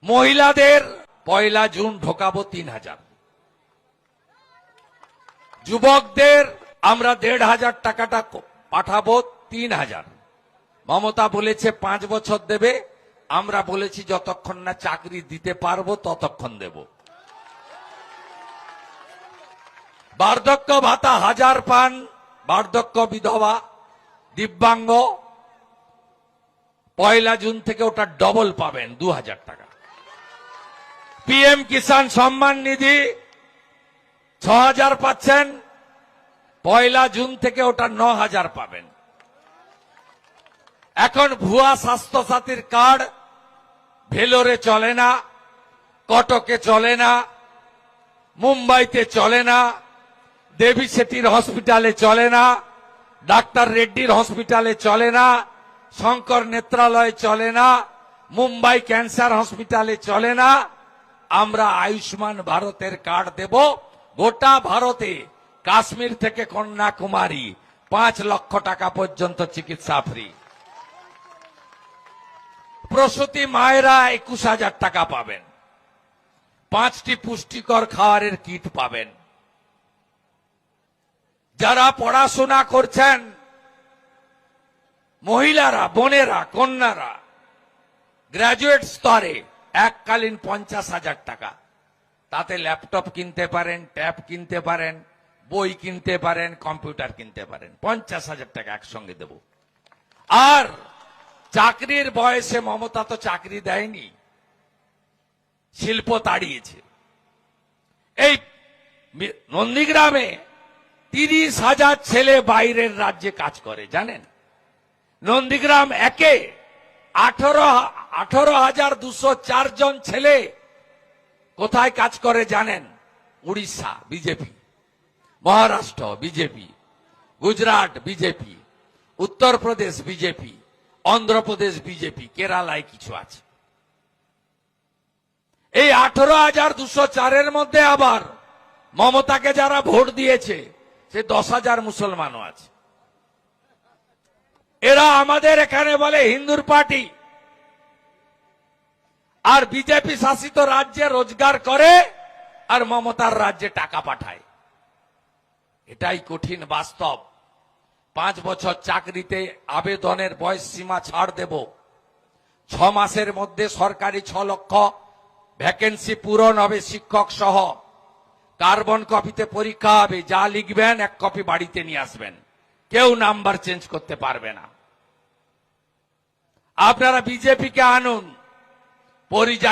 মহিলাদের 1 জুন ঢোকাবো 3000, যুবকদের আমরা 1500 টাকাটা পাঠাবো 3000। মমতা বলেছে 5 বছর দেবে, আমরা বলেছি যতক্ষণ না চাকরি দিতে পারবো ততক্ষণ দেব। বার্ধক্য ভাতা 1000 পান, বার্ধক্য বিধবা দিব্যাঙ্গ 1 জুন থেকে ওটা ডবল পাবেন 2000 টাকা। পিএম কিষাণ সম্মান নিধি 6000 পাচ্ছেন, 1 জুন থেকে ওটা 9000 পাবেন। এখন ভুয়া স্বাস্থ্য সাথীর কার্ড ভেলোরে চলে না, কটকে চলে না, মুম্বাইতে চলে না, দেবী শেঠির হসপিটালে চলে না, ডাক্তার রেড্ডির হসপিটালে চলে না, শঙ্কর নেত্রালয়ে চলে না, মুম্বাই ক্যান্সার হসপিটালে চলে না। আমরা আয়ুষ্মান ভারতের কার্ড দেব গোটা ভারতে, কাশ্মীর থেকে কন্যাকুমারী 5 লক্ষ টাকা পর্যন্ত চিকিৎসা ফ্রি। প্রসূতি মায়েরা 21,000 টাকা পাবেন, 5টি পুষ্টিকর খাবারের কিট পাবেন। যারা পড়াশোনা করছেন মহিলারা, বোনেরা, কন্যারা গ্রাজুয়েট স্তরে এককালীন 50,000 টাকা, তাতে ল্যাপটপ কিনতে পারেন, ট্যাব কিনতে পারেন, বই কিনতে পারেন, কম্পিউটার কিনতে পারেন। 50,000 টাকা একসঙ্গে দেব। আর চাকরির বয়সে মমতা তো চাকরি দেয়নি, শিল্প তাড়িয়েছে। এই নন্দীগ্রামে 30,000 ছেলে বাইরের রাজ্যে কাজ করে, জানেন? নন্দীগ্রাম একে 18,204 জন ছেলে কোথায় কাজ করে জানেন? Orissa BJP, Maharashtra BJP, Gujarat BJP, Uttar Pradesh BJP, Andhra Pradesh BJP, কেরালায় কিছু আছে। এই 18,204-এর মধ্যে আবার মমতাকে যারা ভোট দিয়েছে সে 10,000 মুসলমানও আছে। এরা আমাদের এখানে বলে হিন্দুর পার্টি, আর বিজেপি শাসিত রাজ্যে রোজগার করে আর মমতার রাজ্যে টাকা পাঠায়। এটাই কঠিন বাস্তব। 5 বছর চাকরিতে আবেদনের বয়স সীমা ছাড় দেব। 6 মাসের মধ্যে সরকারি 6 লক্ষ ভ্যাকেন্সি পূরণ হবে শিক্ষক সহ। কার্বন কপিতে পরীক্ষা হবে, যা লিখবেন 1 কপি বাড়িতে নিয়ে আসবেন, কেউ নাম্বার চেঞ্জ করতে পারবে না। আপনারা বিজেপিকে আনুন, পরিযায়ী